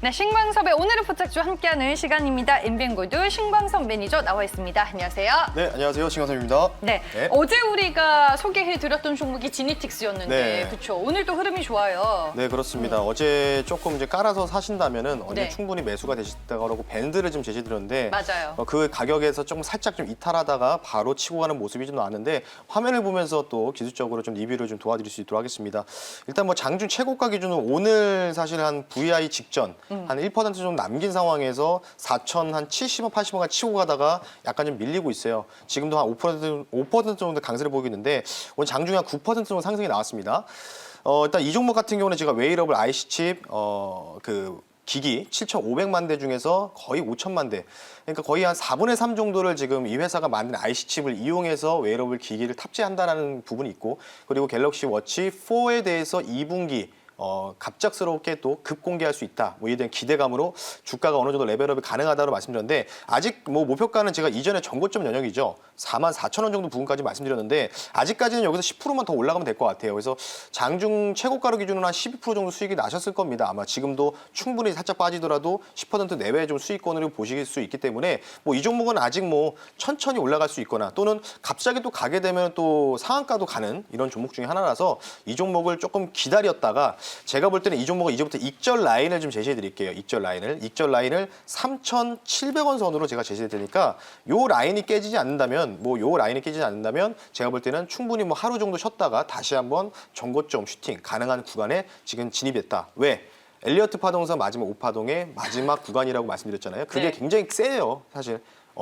네, 신광섭의 오늘의 포착주 함께하는 시간입니다. 엔비엔골드 신광섭 매니저 나와 있습니다. 안녕하세요. 네, 안녕하세요. 신광섭입니다. 네, 어제 우리가 소개해드렸던 종목이 지니틱스였는데, 네. 그렇죠. 오늘 또 흐름이 좋아요. 네, 그렇습니다. 어제 조금 이제 깔아서 사신다면은 어제 네. 충분히 매수가 되셨다고 밴드를 좀 제시드렸는데 맞아요. 그 가격에서 조금 살짝 좀 이탈하다가 바로 치고 가는 모습이 좀 나왔는데 화면을 보면서 또 기술적으로 좀 리뷰를 좀 도와드릴 수 있도록 하겠습니다. 일단 뭐 장중 최고가 기준으로 오늘 사실 한 VI 직전 한 1% 좀 남긴 상황에서 4,070원, 80원까지 치고 가다가 약간 좀 밀리고 있어요. 지금도 한 5% 정도 강세를 보이고 있는데 오늘 장중에 한 9% 정도 상승이 나왔습니다. 일단 이 종목 같은 경우는 제가 웨이러블 IC칩 그 기기 7,500만 대 중에서 거의 5,000만 대, 그러니까 거의 한 4분의 3 정도를 지금 이 회사가 만든 IC칩을 이용해서 웨이러블 기기를 탑재한다는 부분이 있고, 그리고 갤럭시 워치 4에 대해서 2분기 갑작스럽게 또 급공개할 수 있다. 뭐 이에 대한 기대감으로 주가가 어느 정도 레벨업이 가능하다고 말씀드렸는데, 아직 뭐 목표가는 제가 이전에 전고점 연역이죠. 44,000원 정도 부분까지 말씀드렸는데 아직까지는 여기서 10%만 더 올라가면 될 것 같아요. 그래서 장중 최고가로 기준으로 한 12% 정도 수익이 나셨을 겁니다. 아마 지금도 충분히 살짝 빠지더라도 10% 내외 좀 수익권으로 보실 수 있기 때문에 뭐 이 종목은 아직 뭐 천천히 올라갈 수 있거나 또는 갑자기 또 가게 되면 또 상한가도 가는 이런 종목 중에 하나라서 이 종목을 조금 기다렸다가 제가 볼 때는 이 종목은 이제부터 익절 라인을 좀 제시해 드릴게요. 익절 라인을 3,700원 선으로 제가 제시해 드리니까 요 라인이 깨지지 않는다면 제가 볼 때는 충분히 뭐 하루 정도 쉬었다가 다시 한번 전고점 슈팅 가능한 구간에 지금 진입했다. 왜? 엘리어트 파동선 마지막 5파동의 마지막 구간이라고 말씀드렸잖아요. 그게 네. 굉장히 세요, 사실.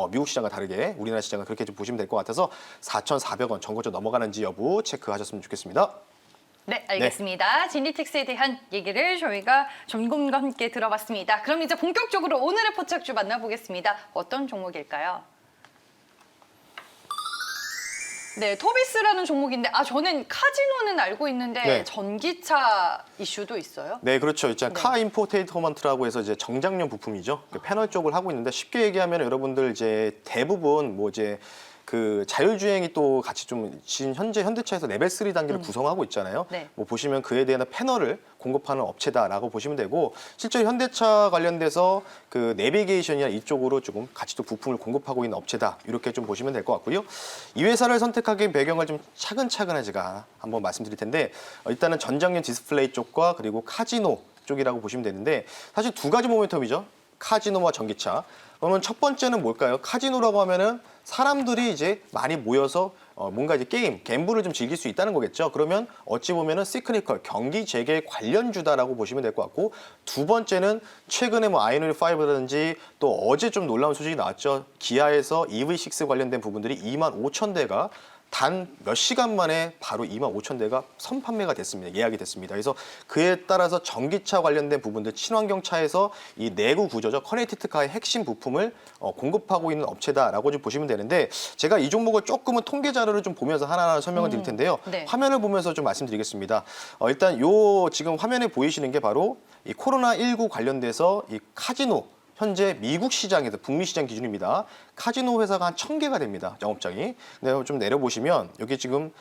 미국 시장과 다르게 우리나라 시장은 그렇게 좀 보시면 될 것 같아서 4,400원 전고점 넘어가는지 여부 체크하셨으면 좋겠습니다. 네, 알겠습니다. 지니틱스에 대한 얘기를 저희가 전공과 함께 들어봤습니다. 그럼 이제 본격적으로 오늘의 포착주 만나보겠습니다. 어떤 종목일까요? 네, 토비스라는 종목인데 저는 카지노는 알고 있는데 네. 전기차 이슈도 있어요? 네, 그렇죠. 있잖아요. 네. 카 인포테인먼트라고 해서 이제 정장용 부품이죠. 그 패널 쪽을 하고 있는데 쉽게 얘기하면 여러분들 이제 대부분 뭐 이제 그 자율주행이 또 같이 좀 지금 현재 현대차에서 레벨 3 단계를 구성하고 있잖아요. 네. 뭐 보시면 그에 대한 패널을 공급하는 업체다라고 보시면 되고, 실제로 현대차 관련돼서 그 내비게이션이나 이쪽으로 조금 같이 또 부품을 공급하고 있는 업체다. 이렇게 좀 보시면 될 것 같고요. 이 회사를 선택하기 배경을 좀 차근차근 제가 한번 말씀드릴 텐데, 일단은 전장용 디스플레이 쪽과 그리고 카지노 쪽이라고 보시면 되는데, 사실 두 가지 모멘텀이죠. 카지노와 전기차. 그러면 첫 번째는 뭘까요? 카지노라고 하면은 사람들이 이제 많이 모여서 뭔가 이제 갬블을 좀 즐길 수 있다는 거겠죠. 그러면 어찌 보면은 시크니컬, 경기 재개 관련주다라고 보시면 될 것 같고, 두 번째는 최근에 뭐 아이오닉 5라든지 또 어제 좀 놀라운 소식이 나왔죠. 기아에서 EV6 관련된 부분들이 25,000대가 단 몇 시간 만에 바로 25,000대가 선판매가 됐습니다. 예약이 됐습니다. 그래서 그에 따라서 전기차 관련된 부분들, 친환경차에서 이 내구 구조죠. 커넥티드카의 핵심 부품을 공급하고 있는 업체다라고 좀 보시면 되는데, 제가 이 종목을 조금은 통계 자료를 좀 보면서 하나하나 설명을 드릴 텐데요. 네. 화면을 보면서 좀 말씀드리겠습니다. 일단 요 지금 화면에 보이시는 게 바로 이 코로나19 관련돼서 이 카지노, 현재 미국 시장에서 북미 시장 기준입니다. 카지노 회사가 한 1,000개가 됩니다. 영업장이. 근데 좀 내려보시면 여기 지금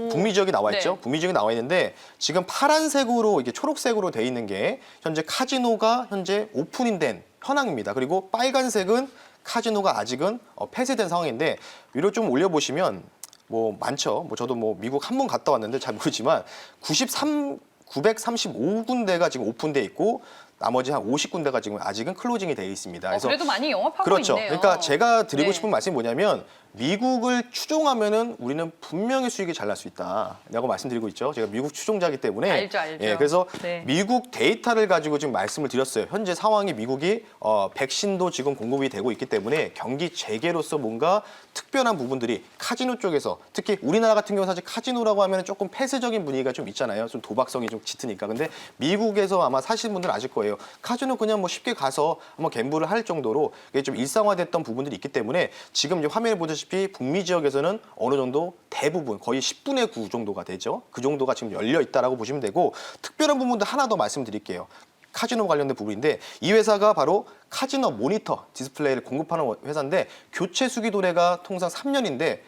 북미 지역이 나와 있죠. 네. 북미 지역이 나와 있는데 지금 파란색으로 이게 초록색으로 돼 있는 게 현재 카지노가 현재 오픈된 현황입니다. 그리고 빨간색은 카지노가 아직은 폐쇄된 상황인데, 위로 좀 올려보시면 뭐 많죠. 뭐 저도 뭐 미국 한 번 갔다 왔는데 잘 모르지만 935군데가 지금 오픈돼 있고 나머지 한 50군데가 지금 아직은 클로징이 되어 있습니다. 그래서 그래도 많이 영업하고 그렇죠. 있네요. 그러니까 제가 드리고 네. 싶은 말씀이 뭐냐면, 미국을 추종하면은 우리는 분명히 수익이 잘 날 수 있다라고 말씀드리고 있죠. 제가 미국 추종자이기 때문에. 알죠. 예, 그래서 네. 미국 데이터를 가지고 지금 말씀을 드렸어요. 현재 상황이 미국이 백신도 지금 공급이 되고 있기 때문에 경기 재개로서 뭔가 특별한 부분들이 카지노 쪽에서, 특히 우리나라 같은 경우는 사실 카지노라고 하면 조금 폐쇄적인 분위기가 좀 있잖아요. 좀 도박성이 좀 짙으니까. 근데 미국에서 아마 사시는 분들은 아실 거예요. 카지노 그냥 뭐 쉽게 가서 한번 갬블을 할 정도로 이게 좀 일상화됐던 부분들이 있기 때문에 지금 이제 화면에 보다시피 북미 지역에서는 어느 정도 대부분 거의 10분의 9 정도가 되죠. 그 정도가 지금 열려 있다라고 보시면 되고, 특별한 부분도 하나 더 말씀드릴게요. 카지노 관련된 부분인데, 이 회사가 바로 카지노 모니터 디스플레이를 공급하는 회사인데, 교체 수기 도래가 통상 3년인데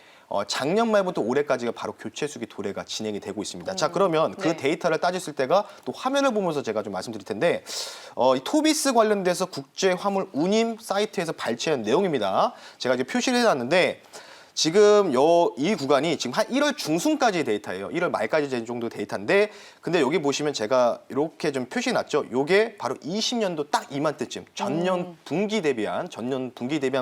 작년 말부터 올해까지가 바로 교체수기 도래가 진행이 되고 있습니다. 자, 그러면 그 네. 데이터를 따졌을 때가 또 화면을 보면서 제가 좀 말씀드릴 텐데 이 토비스 관련돼서 국제 화물 운임 사이트에서 발췌한 내용입니다. 제가 이제 표시를 해놨는데 지금 이 구간이 지금 한 1월 중순까지의 데이터예요. 1월 말까지 된 정도 데이터인데 근데 여기 보시면 제가 이렇게 좀 표시해놨죠. 요게 바로 20년도 딱 이맘때쯤 전년 분기 대비한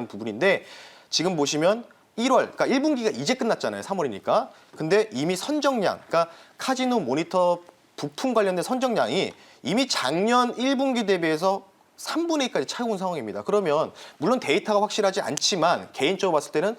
부분인데 지금 보시면 1월, 그러니까 1분기가 이제 끝났잖아요. 3월이니까. 근데 이미 선정량, 그러니까 카지노 모니터 부품 관련된 선정량이 이미 작년 1분기 대비해서 3분의 2까지 차고 온 상황입니다. 그러면 물론 데이터가 확실하지 않지만 개인적으로 봤을 때는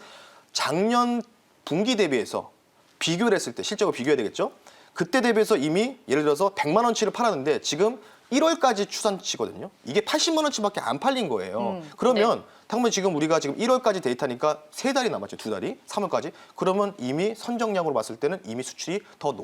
작년 분기 대비해서 비교를 했을 때 실적을 비교해야 되겠죠. 그때 대비해서 이미 예를 들어서 100만 원치를 팔았는데 지금 1월까지 추산치거든요. 이게 80만 원치밖에 안 팔린 거예요. 그러면 당연히 지금 우리가 지금 1월까지 데이터니까 3달이 남았죠. 2달이. 3월까지. 그러면 이미 선정량으로 봤을 때는 이미 수출이 더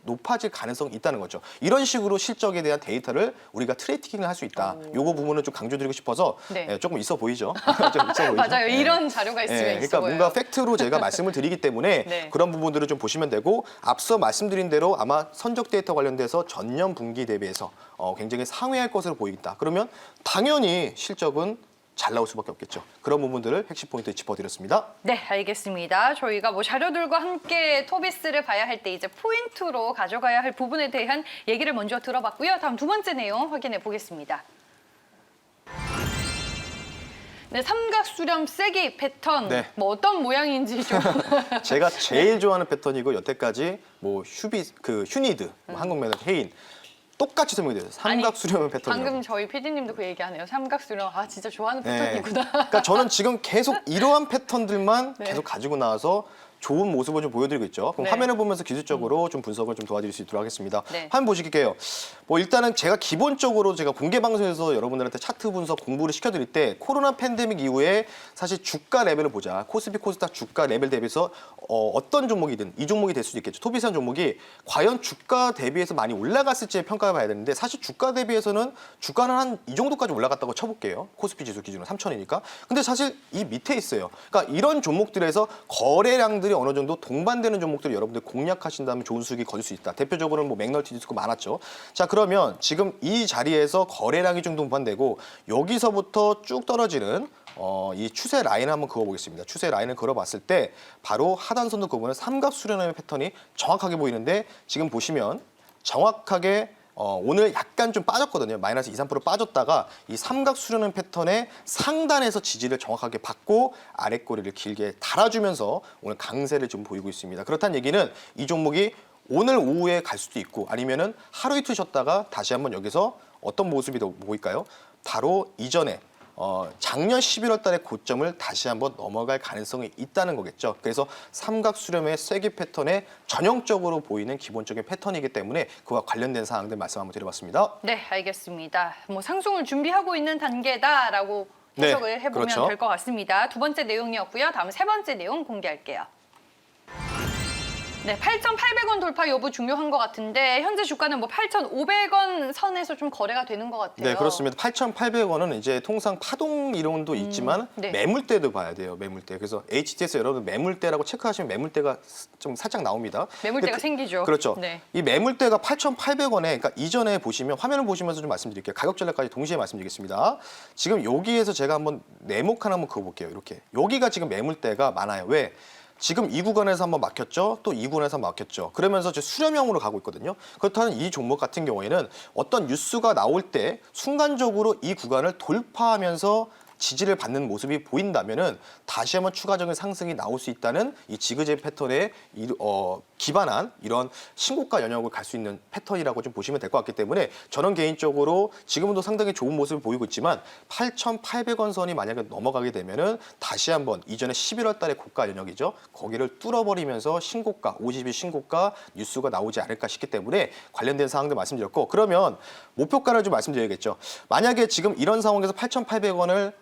높아질 가능성이 있다는 거죠. 이런 식으로 실적에 대한 데이터를 우리가 트래킹을 할 수 있다. 요거 부분은 좀 강조드리고 싶어서 네. 조금 있어 보이죠. 좀 있어 보이죠. 맞아요. 이런 자료가 있으면 있어 그러니까 보여요. 뭔가 팩트로 제가 말씀을 드리기 때문에 네. 그런 부분들을 좀 보시면 되고 앞서 말씀드린 대로 아마 선적 데이터 관련돼서 전년 분기 대비해서 굉장히 상회할 것으로 보인다. 그러면 당연히 실적은 잘 나올 수밖에 없겠죠. 그런 부분들을 핵심 포인트 짚어드렸습니다. 네, 알겠습니다. 저희가 뭐 자료들과 함께 토비스를 봐야 할 때 이제 포인트로 가져가야 할 부분에 대한 얘기를 먼저 들어봤고요. 다음 두 번째 내용 확인해 보겠습니다. 네, 삼각수렴 세기 패턴 네. 뭐 어떤 모양인지 좀 제가 제일 좋아하는 패턴이고 여태까지 뭐 휴니드, 한국면은 해인 똑같이 설명이 돼요. 삼각수렴 패턴이라고. 방금 저희 PD님도 그 얘기하네요. 삼각수렴 아 진짜 좋아하는 네. 패턴이구나. 그러니까 저는 지금 계속 이러한 패턴들만 네. 계속 가지고 나와서 좋은 모습을 좀 보여드리고 있죠. 그럼 네. 화면을 보면서 기술적으로 좀 분석을 좀 도와드릴 수 있도록 하겠습니다. 네. 화면 보실게요. 뭐 일단은 제가 기본적으로 제가 공개 방송에서 여러분들한테 차트 분석 공부를 시켜드릴 때 코로나 팬데믹 이후에 사실 주가 레벨을 보자. 코스피 코스닥 주가 레벨 대비해서 어떤 종목이든 이 종목이 될 수도 있겠죠. 토비스한 종목이 과연 주가 대비해서 많이 올라갔을지 평가해 봐야 되는데 사실 주가 대비해서는 주가는 한 이 정도까지 올라갔다고 쳐볼게요. 코스피 지수 기준으로 3,000이니까. 근데 사실 이 밑에 있어요. 그러니까 이런 종목들에서 거래량들이 어느 정도 동반되는 종목들을 여러분들 공략하신다면 좋은 수익이 거둘 수 있다. 대표적으로는 뭐 맥널티 디스코 많았죠. 자, 그러면 지금 이 자리에서 거래량이 좀 동반되고 여기서부터 쭉 떨어지는 이 추세 라인을 한번 그어보겠습니다. 추세 라인을 그어봤을 때 바로 하단선도 그어보는 삼각수렴의 패턴이 정확하게 보이는데 지금 보시면 정확하게 오늘 약간 좀 빠졌거든요. 마이너스 2, 3% 빠졌다가 이 삼각수렴 패턴의 상단에서 지지를 정확하게 받고 아랫꼬리를 길게 달아주면서 오늘 강세를 좀 보이고 있습니다. 그렇다는 얘기는 이 종목이 오늘 오후에 갈 수도 있고 아니면은 하루 이틀 쉬었다가 다시 한번 여기서 어떤 모습이 더 보일까요? 바로 이전에 작년 11월 달의 고점을 다시 한번 넘어갈 가능성이 있다는 거겠죠. 그래서 삼각수렴의 쐐기 패턴에 전형적으로 보이는 기본적인 패턴이기 때문에 그와 관련된 사항들 말씀 한번 드려봤습니다. 네, 알겠습니다. 뭐 상승을 준비하고 있는 단계다라고 네, 해석을 해보면 그렇죠. 될 것 같습니다. 두 번째 내용이었고요. 다음 세 번째 내용 공개할게요. 네, 8,800원 돌파 여부 중요한 것 같은데 현재 주가는 뭐 8,500원 선에서 좀 거래가 되는 것 같아요. 네, 그렇습니다. 8,800원은 이제 통상 파동 이론도 있지만 네. 매물대도 봐야 돼요. 매물대. 그래서 HTS 여러분 매물대라고 체크하시면 매물대가 좀 살짝 나옵니다. 매물대가 근데 생기죠. 그렇죠. 네. 이 매물대가 8,800원에 그러니까 이전에 보시면 화면을 보시면서 좀 말씀드릴게요. 가격 전략까지 동시에 말씀드리겠습니다. 지금 여기에서 제가 한번 네모 칸 한번 그어볼게요. 이렇게. 여기가 지금 매물대가 많아요. 왜? 지금 이 구간에서 한번 막혔죠. 또 이 구간에서 막혔죠. 그러면서 이제 수렴형으로 가고 있거든요. 그렇다면 이 종목 같은 경우에는 어떤 뉴스가 나올 때 순간적으로 이 구간을 돌파하면서 지지를 받는 모습이 보인다면은 다시 한번 추가적인 상승이 나올 수 있다는 이 지그재 패턴에 기반한 이런 신고가 영역을 갈 수 있는 패턴이라고 좀 보시면 될 것 같기 때문에 저는 개인적으로 지금도 상당히 좋은 모습을 보이고 있지만 8,800원 선이 만약에 넘어가게 되면은 다시 한번 이전에 11월 달의 고가 영역이죠. 거기를 뚫어버리면서 신고가, 50일 신고가 뉴스가 나오지 않을까 싶기 때문에 관련된 사항들 말씀드렸고 그러면 목표가를 좀 말씀드려야겠죠. 만약에 지금 이런 상황에서 8,800원을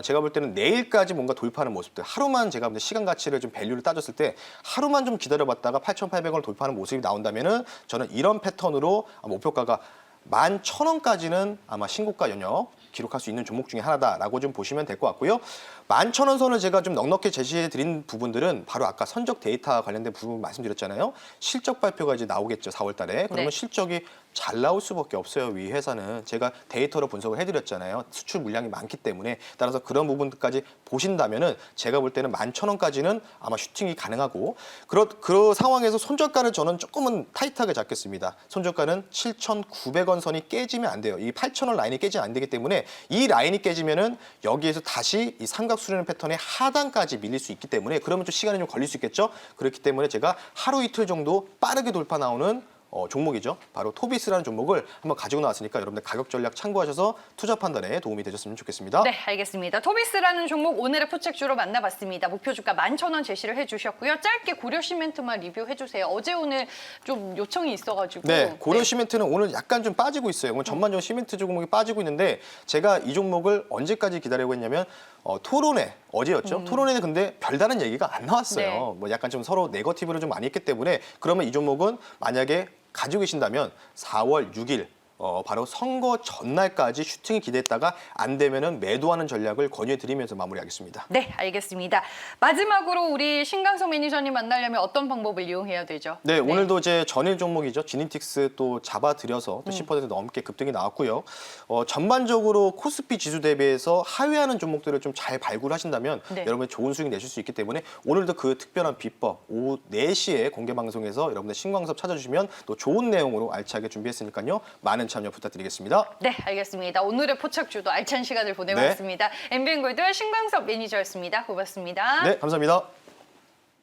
제가 볼 때는 내일까지 뭔가 돌파하는 모습들 하루만 제가 볼 때 시간 가치를 좀 밸류를 따졌을 때 하루만 좀 기다려봤다가 8,800원을 돌파하는 모습이 나온다면은 저는 이런 패턴으로 목표가가 11,000원까지는 아마 신고가 영역 기록할 수 있는 종목 중에 하나다라고 좀 보시면 될 것 같고요. 11,000원 선을 제가 좀 넉넉히 제시해드린 부분들은 바로 아까 선적 데이터 관련된 부분 말씀드렸잖아요. 실적 발표가 이제 나오겠죠, 4월 달에. 그러면 네. 실적이 잘 나올 수밖에 없어요. 이 회사는 제가 데이터로 분석을 해드렸잖아요. 수출 물량이 많기 때문에 따라서 그런 부분까지 보신다면은 제가 볼 때는 11,000원까지는 아마 슈팅이 가능하고 그 상황에서 손절가를 저는 조금은 타이트하게 잡겠습니다. 손절가는 7,900원 선이 깨지면 안 돼요. 이 8,000원 라인이 깨지면 안 되기 때문에 이 라인이 깨지면은 여기에서 다시 이 삼각 수렴 패턴의 하단까지 밀릴 수 있기 때문에 그러면 좀 시간이 좀 걸릴 수 있겠죠. 그렇기 때문에 제가 하루 이틀 정도 빠르게 돌파 나오는 종목이죠. 바로 토비스라는 종목을 한번 가지고 나왔으니까 여러분들 가격 전략 참고하셔서 투자 판단에 도움이 되셨으면 좋겠습니다. 네, 알겠습니다. 토비스라는 종목 오늘의 포착주로 만나봤습니다. 목표 주가 11,000원 제시를 해주셨고요. 짧게 고려 시멘트만 리뷰해 주세요. 어제 오늘 좀 요청이 있어가지고. 네, 고려 시멘트는 오늘 약간 좀 빠지고 있어요. 오늘 전반적으로 시멘트 종목이 빠지고 있는데 제가 이 종목을 언제까지 기다리고 있냐면 토론회 어제였죠. 토론회는 근데 별다른 얘기가 안 나왔어요. 네. 뭐 약간 좀 서로 네거티브를 좀 많이 했기 때문에 그러면 이 종목은 만약에 가지고 계신다면 4월 6일 바로 선거 전날까지 슈팅이 기대했다가 안 되면은 매도하는 전략을 권유해드리면서 마무리하겠습니다. 네, 알겠습니다. 마지막으로 우리 신강석 매니저님 만나려면 어떤 방법을 이용해야 되죠? 네, 오늘도 이제 전일 종목이죠. 지니틱스 또 잡아드려서 또 10% 넘게 급등이 나왔고요. 전반적으로 코스피 지수 대비해서 하회하는 종목들을 좀 잘 발굴하신다면 네. 여러분이 좋은 수익 내실 수 있기 때문에 오늘도 그 특별한 비법 오후 4시에 공개 방송에서 여러분들 신광섭 찾아주시면 또 좋은 내용으로 알차게 준비했으니까요. 많은 참여 부탁드리겠습니다. 네, 알겠습니다. 오늘의 포착주도 알찬 시간을 보내봤습니다. MBN골드 신광섭 매니저였습니다. 고맙습니다. 네, 감사합니다.